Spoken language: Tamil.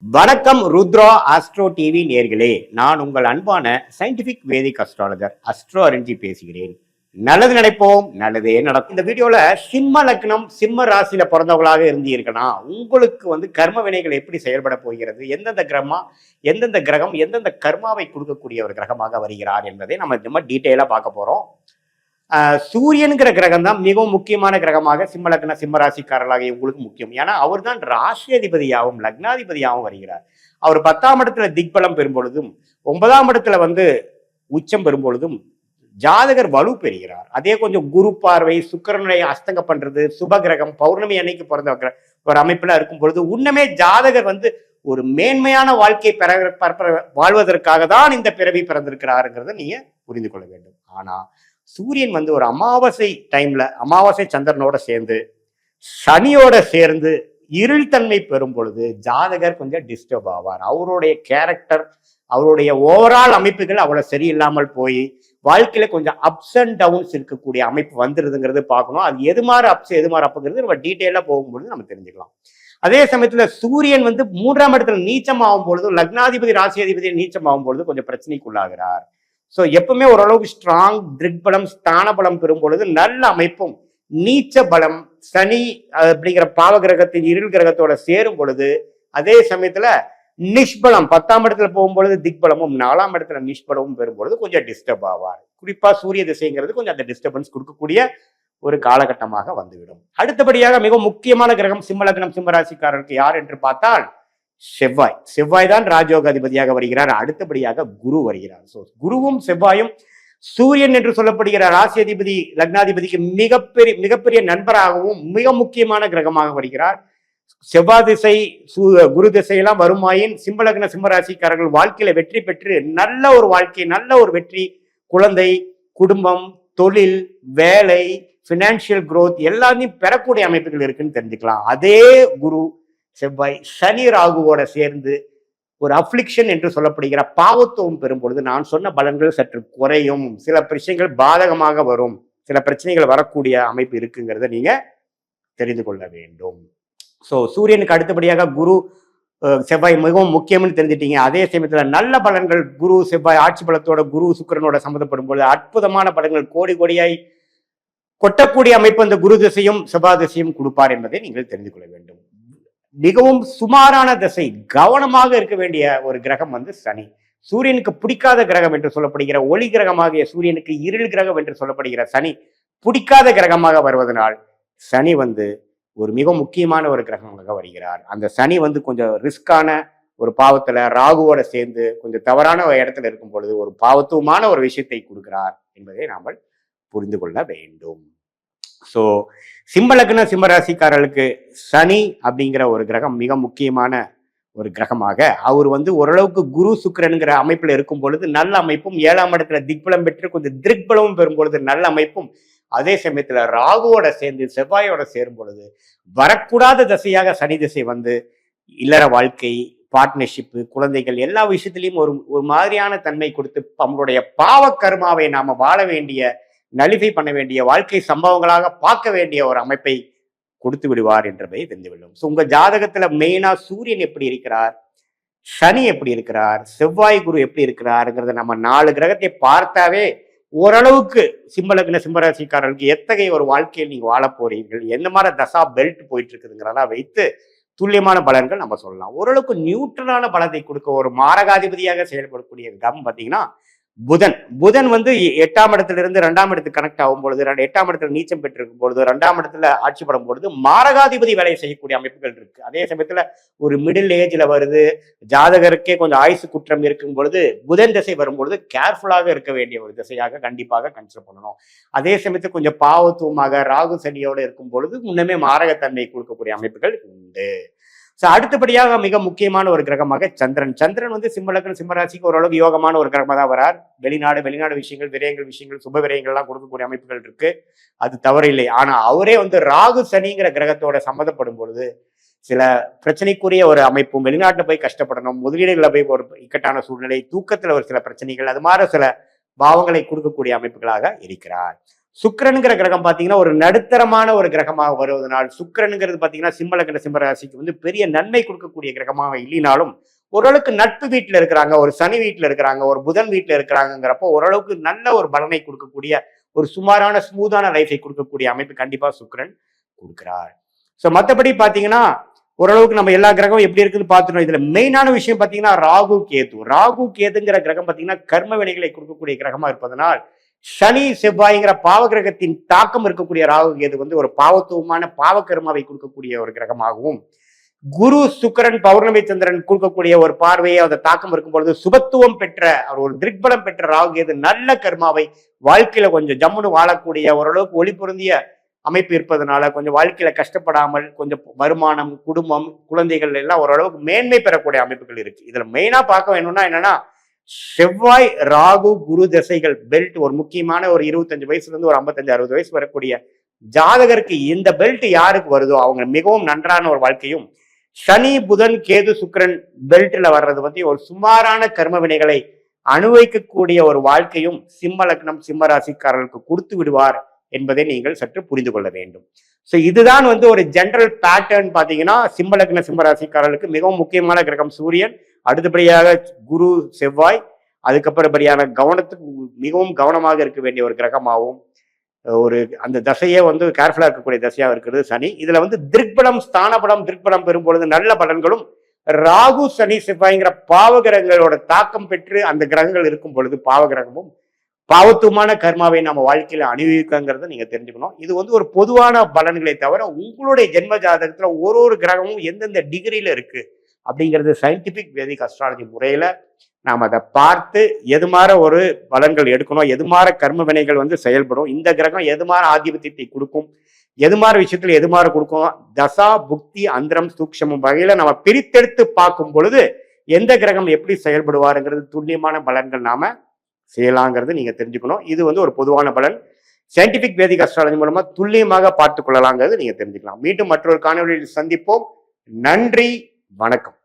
வணக்கம் ருத்ரா ஆஸ்ட்ரோ டிவி நேர்களே, நான் உங்கள் அன்பான சயின்டிபிக் வேதிக் அஸ்ட்ராலஜர் அஸ்ட்ரோ அரஞ்சி பேசுகிறேன். நல்லது நினைப்போம், நல்லதே நடக்கும். இந்த வீடியோல சிம்ம லக்னம் சிம்ம ராசியில பிறந்தவங்களாக இருந்தீர்களா, உங்களுக்கு கர்ம வினைகள் எப்படி செயல்பட போகிறது, எந்தெந்த கிரகம் எந்தெந்த கர்மாவை கொடுக்கக்கூடிய ஒரு கிரகமாக வருகிறார் என்பதை நம்ம டீட்டெயிலா பார்க்க போறோம். சூரியனுங்கிற கிரகம் தான் மிகவும் முக்கியமான கிரகமாக சிம்ம லக்ன சிம்ம ராசிக்காரர்களாக உங்களுக்கு முக்கியம். ஏன்னா அவர் தான் ராசி அதிபதியாகவும் லக்னாதிபதியாகவும் வருகிறார். அவர் 10ஆம் இடத்துல திக்பலம் பெறும் பொழுதும் 9ஆம் இடத்துல உச்சம் பெறும் பொழுதும் ஜாதகர் வலு பெறுகிறார். அதே கொஞ்சம் குரு பார்வை சுக்கிரனை அஸ்தங்க பண்றது, சுப கிரகம் பௌர்ணமி அன்னைக்கு பிறந்த ஒரு அமைப்புல இருக்கும் பொழுது உன்னமே ஜாதகர் ஒரு மேன்மையான வாழ்க்கை வாழ்வதற்காக தான் இந்த பிறவி பிறந்திருக்கிறாருங்கிறத நீங்க புரிந்து கொள்ள வேண்டும். ஆனா சூரியன் ஒரு அமாவாசை டைம்ல அமாவாசை சந்திரனோட சேர்ந்து சனியோட சேர்ந்து இருள் தன்மை பெறும் பொழுது ஜாதகர் கொஞ்சம் டிஸ்டர்ப் ஆவார். அவருடைய கேரக்டர், அவருடைய ஓவரால் அமைப்புகள் அவ்வளவு சரியில்லாமல் போய் வாழ்க்கையில கொஞ்சம் அப்ஸ் அண்ட் டவுன்ஸ் இருக்கக்கூடிய அமைப்பு வந்துருதுங்கிறது பார்க்கணும். அது எது மாதிரி அப்ஸ் எது மாதிரி அப்புங்கிறது நம்ம டீட்டெயிலா போகும்பொழுது நம்ம தெரிஞ்சுக்கலாம். அதே சமயத்துல சூரியன் 3ஆம் இடத்துல நீச்சம் ஆகும் பொழுது லக்னாதிபதி ராசி அதிபதி நீச்சம் ஆகும் பொழுது கொஞ்சம் பிரச்சனைக்குள்ளாகிறார். ஸோ எப்பவுமே ஓரளவுக்கு ஸ்ட்ராங் திக்பலம் ஸ்தான பலம் பெறும் பொழுது நல்ல அமைப்பும், நீச்ச பலம் சனி அப்படிங்கிற பாவ கிரகத்தின் இருள் கிரகத்தோட சேரும் பொழுது அதே சமயத்துல நிஷ்பலம் 10ஆம் இடத்துல போகும்பொழுது திக்பலமும் 4ஆம் இடத்துல நிஷ்பலமும் பெறும் பொழுது கொஞ்சம் டிஸ்டர்ப் ஆவார். குறிப்பா சூரிய திசைங்கிறது கொஞ்சம் அந்த டிஸ்டர்பன்ஸ் கொடுக்கக்கூடிய ஒரு காலகட்டமாக வந்துவிடும். அடுத்தபடியாக மிக முக்கியமான கிரகம் சிம்ம லக்னம் சிம்ம ராசிக்காரருக்கு யார் என்று பார்த்தால் செவ்வாய் தான் ராஜயோக அதிபதியாக வருகிறார். அடுத்தபடியாக குரு வருகிறார். குருவும் செவ்வாயும் சூரியன் என்று சொல்லப்படுகிற ராசி அதிபதி லக்னாதிபதிக்கு மிகப்பெரிய நண்பராகவும் மிக முக்கியமான கிரகமாக வருகிறார். செவ்வாய் திசை குரு திசையெல்லாம் வருமாயின் சிம்ம லக்ன சிம்ம ராசிக்காரர்கள் வாழ்க்கையில வெற்றி பெற்று நல்ல ஒரு வாழ்க்கை, நல்ல ஒரு வெற்றி, குழந்தை, குடும்பம், தொழில், வேலை, பினான்சியல் குரோத் எல்லாத்தையும் பெறக்கூடிய அமைப்புகள் இருக்குன்னு தெரிஞ்சுக்கலாம். அதே குரு செவ்வாய் சனி ராகுவோட சேர்ந்து ஒரு அப்ளிக்ஷன் என்று சொல்லப்படுகிற பாவத்துவம் பெறும் பொழுது நான் சொன்ன பலன்கள் சற்று குறையும், சில பிரச்சனைகள் பாதகமாக வரும், சில பிரச்சனைகள் வரக்கூடிய அமைப்பு இருக்குங்கிறத நீங்க தெரிந்து கொள்ள வேண்டும். சூரியனுக்கு அடுத்தபடியாக குரு செவ்வாய் மிகவும் முக்கியம்னு தெரிஞ்சிட்டீங்க. அதே சமயத்துல நல்ல பலன்கள் குரு செவ்வாய் ஆட்சி பலத்தோட குரு சுக்கிரனோட சம்மந்தப்படும் பொழுது அற்புதமான பலன்கள் கோடி கோடியாய் கொட்டக்கூடிய அமைப்பு அந்த குரு திசையும் செவ்வாய் திசையும் கொடுப்பார் என்பதை நீங்கள் தெரிந்து கொள்ள வேண்டும். மிகவும் சுமாரான திசை, கவனமாக இருக்க வேண்டிய ஒரு கிரகம் சனி. சூரியனுக்கு பிடிக்காத கிரகம் என்று சொல்லப்படுகிற ஒளி கிரகமாகிய சூரியனுக்கு இருள் கிரகம் என்று சொல்லப்படுகிற சனி பிடிக்காத கிரகமாக வருவதனால் சனி ஒரு மிக முக்கியமான ஒரு கிரகமாக வருகிறார். அந்த சனி கொஞ்சம் ரிஸ்கான ஒரு பாவத்துல ராகுவோட சேர்ந்து கொஞ்சம் தவறான ஒரு இடத்துல இருக்கும் பொழுது ஒரு பாவத்துவமான ஒரு விஷயத்தை கொடுக்கிறார் என்பதை நாம் புரிந்து கொள்ள வேண்டும். சிம்ம லக்ன சிம்ம ராசிக்காரர்களுக்கு சனி அப்படிங்கிற ஒரு கிரகம் மிக முக்கியமான ஒரு கிரகமாக அவர் ஓரளவுக்கு குரு சுக்கிரனுங்கிற அமைப்புல இருக்கும் பொழுது நல்ல அமைப்பும், 7ஆம் இடத்துல திக்பலம் பெற்று கொஞ்சம் திக்பலமும் பெறும் பொழுது நல்ல அமைப்பும், அதே சமயத்துல ராகுவோட சேர்ந்து செவ்வாயோட சேரும் பொழுது வரக்கூடாத திசையாக சனி திசை இல்லற வாழ்க்கை, பார்ட்னர்ஷிப்பு, குழந்தைகள் எல்லா விஷயத்திலையும் ஒரு மாதிரியான தன்மை கொடுத்து நம்மளுடைய பாவ கர்மாவை நாம வாழ வேண்டிய, நலிஃபை பண்ண வேண்டிய, வாழ்க்கை சம்பவங்களாக பார்க்க வேண்டிய ஒரு அமைப்பை கொடுத்து விடுவார் என்பதை தெரிந்துவிடும். உங்க ஜாதகத்துல மெயினா சூரியன் எப்படி இருக்கிறார், சனி எப்படி இருக்கிறார், செவ்வாய் குரு எப்படி இருக்கிறாருங்கிறத நம்ம 4 கிரகத்தை பார்த்தாவே ஓரளவுக்கு சிம்ம லக்ன சிம்ம ராசிக்காரர்களுக்கு எத்தகைய ஒரு வாழ்க்கையில் நீங்க வாழ போறீர்கள், எந்த மாதிரி தசா பெல்ட் போயிட்டு இருக்குதுங்கிறதெல்லாம் வைத்து துல்லியமான பலன்கள் நம்ம சொல்லலாம். ஓரளவுக்கு நியூட்ரலான பலத்தை கொடுக்க ஒரு மாரகாதிபதியாக செயல்படக்கூடிய கிரகம் பார்த்தீங்கன்னா புதன் 8ஆம் இடத்துல இருந்து 2ஆம் இடத்துக்கு கனெக்ட் ஆகும் பொழுது 8ஆம் இடத்துல நீச்சம் பெற்றிருக்கும் பொழுது 2ஆம் இடத்துல ஆட்சி படும் பொழுது மாரகாதிபதி வேலை செய்யக்கூடிய அமைப்புகள் இருக்கு. அதே சமயத்துல ஒரு மிடில் ஏஜ்ல வருது, ஜாதகருக்கே கொஞ்சம் ஆயுசு குற்றம் இருக்கும் பொழுது புதன் திசை வரும்பொழுது கேர்ஃபுல்லாக இருக்க வேண்டிய ஒரு திசையாக கண்டிப்பாக கன்சிடர் பண்ணணும். அதே சமயத்துல கொஞ்சம் பாவத்துவமாக ராகு சனியோட இருக்கும் பொழுது முன்னமே மாரகத்தன்மை கொடுக்கக்கூடிய அமைப்புகள் உண்டு. அடுத்தபடியாக மிக முக்கியமான ஒரு கிரகமாக சந்திரன் சிம்ம லக்ன சிம்ம ராசிக்கு ஓரளவுக்கு யோகமான ஒரு கிரகமாக தான் வரார். வெளிநாடு விஷயங்கள், விரயங்கள் விஷயங்கள், சுப விரயங்கள்லாம் கொடுக்கக்கூடிய அமைப்புகள் இருக்கு, அது தவறில்லை. ஆனா அவரே ராகு சனிங்கிற கிரகத்தோட சம்மந்தப்படும் பொழுது சில பிரச்சனைக்குரிய ஒரு அமைப்பும், வெளிநாட்டுல போய் கஷ்டப்படணும், முதலீடுகளை போய் ஒரு இக்கட்டான சூழ்நிலை, தூக்கத்துல ஒரு சில பிரச்சனைகள், அது மாதிரி சில பாவங்களை கொடுக்கக்கூடிய அமைப்புகளாக இருக்கிறார். சுக்கிரனுங்கிற கிரகம் பாத்தீங்கன்னா ஒரு நடுத்தரமான ஒரு கிரகமாக வருவதனால், சுக்கிரனுங்கிறது பாத்தீங்கன்னா சிம்ம லக்ன சிம்ம ராசிக்கு வந்து பெரிய நன்மை கொடுக்கக்கூடிய கிரகமாக இல்லைனாலும் ஓரளவுக்கு நட்பு வீட்டுல இருக்கிறாங்க, ஒரு சனி வீட்டுல இருக்கிறாங்க, ஒரு புதன் வீட்டுல இருக்கிறாங்கிறப்போ ஓரளவுக்கு நல்ல ஒரு பலனை கொடுக்கக்கூடிய ஒரு சுமாரான ஸ்மூதான லைஃபை கொடுக்கக்கூடிய அமைப்பு கண்டிப்பா சுக்கிரன் கொடுக்கிறார். ஸோ மற்றபடி பாத்தீங்கன்னா ஓரளவுக்கு நம்ம எல்லா கிரகம் எப்படி இருக்குன்னு பார்த்துட்டோம். இதுல மெயினான விஷயம் பாத்தீங்கன்னா ராகு கேது. ராகு கேதுங்கிற கிரகம் பாத்தீங்கன்னா கர்ம வினைகளை கொடுக்கக்கூடிய கிரகமா இருப்பதனால் சனி செவ்வாய்ங்கிற பாவ கிரகத்தின் தாக்கம் இருக்கக்கூடிய ராகு கேது வந்து ஒரு பாவத்துவமான பாவ கர்மாவை கொடுக்கக்கூடிய ஒரு கிரகமாகவும், குரு சுக்கிரன் பௌர்ணமி சந்திரன் கொடுக்கக்கூடிய ஒரு பார்வையை அந்த தாக்கம் இருக்கும் பொழுது சுபத்துவம் பெற்ற ஒரு திருக்பலம் பெற்ற ராகு கேது நல்ல கர்மாவை வாழ்க்கையில கொஞ்சம் ஜம்முன்னு வாழக்கூடிய ஓரளவுக்கு ஒளி பொருந்திய அமைப்பு இருப்பதனால கொஞ்சம் வாழ்க்கையில கஷ்டப்படாமல் கொஞ்சம் வருமானம், குடும்பம், குழந்தைகள் எல்லாம் ஓரளவுக்கு மேன்மை பெறக்கூடிய அமைப்புகள் இருக்கு. இதுல மெயினா பார்க்க வேணும்னா என்னன்னா செவ்வாய் ராகு குரு திசைகள் பெல்ட் ஒரு முக்கியமான ஒரு 25 வயசுல இருந்து ஒரு 55-60 வயசு வரக்கூடிய ஜாதகருக்கு இந்த பெல்ட் யாருக்கு வருதோ அவங்க மிகவும் நன்றான ஒரு வாழ்க்கையும், சனி புதன் கேது சுக்கிரன் பெல்ட்ல வர்றது வந்து ஒரு சுமாரான கர்ம வினைகளை அனுபவிக்கக்கூடிய ஒரு வாழ்க்கையும் சிம்ம லக்னம் சிம்ம ராசிக்காரர்களுக்கு கொடுத்து விடுவார் என்பதை நீங்கள் சற்று புரிந்து கொள்ள வேண்டும். ஸோ இதுதான் வந்து ஒரு ஜெனரல் பேட்டர்ன். பார்த்தீங்கன்னா சிம்ம லக்ன சிம்ம ராசிக்காரர்களுக்கு மிகவும் முக்கியமான கிரகம் சூரியன், அடுத்தபடியாக குரு செவ்வாய், அதுக்கப்புறப்படியான கவனத்துக்கு மிகவும் கவனமாக இருக்க வேண்டிய ஒரு கிரகமாகவும் ஒரு அந்த தசையே வந்து கேர்ஃபுல்லா இருக்கக்கூடிய தசையாக இருக்கிறது சனி. இதுல வந்து திருப்பலம் ஸ்தானபலம் திருப்பலம் பெறும் பொழுது நல்ல பலன்களும், ராகு சனி செவ்வாய்ங்கிற பாவகிரகங்களோட தாக்கம் பெற்று அந்த கிரகங்கள் இருக்கும் பொழுது பாவகிரகமும் பாவத்துவமான கர்மாவை நம்ம வாழ்க்கையில அனுபவிக்கங்கிறத நீங்க தெரிஞ்சுக்கணும். இது வந்து ஒரு பொதுவான பலன்களை தவிர உங்களுடைய ஜென்ம ஜாதகத்துல ஒரு கிரகமும் எந்தெந்த டிகிரியில இருக்கு அப்படிங்கிறது சயின்டிபிக் வேதிக் அஸ்ட்ராலஜி முறையில நாம் அதை பார்த்து எது மாதிரி ஒரு பலன்கள் எடுக்கணும், எது மாதிரி கர்ம வினைகள் வந்து செயல்படும், இந்த கிரகம் எது மாதிரி ஆதிபத்தியத்தை கொடுக்கும், எது மாதிரி விஷயத்துல எது மாதிரி கொடுக்கும், தசா புக்தி அந்தரம் சூக்ஷமும் வகையில நம்ம பிரித்தெடுத்து பார்க்கும் பொழுது எந்த கிரகம் எப்படி செயல்படுவாருங்கிறது துல்லியமான பலன்கள் நாம செய்யலாங்கிறது நீங்க தெரிஞ்சுக்கணும். இது வந்து ஒரு பொதுவான பலன். சயின்டிபிக் வேதிக் அஸ்ட்ராலஜி மூலமா துல்லியமாக பார்த்துக் கொள்ளலாங்கிறது நீங்க தெரிஞ்சுக்கலாம். மீண்டும் மற்றொரு காணொலியில் சந்திப்போம். நன்றி, வணக்கம்.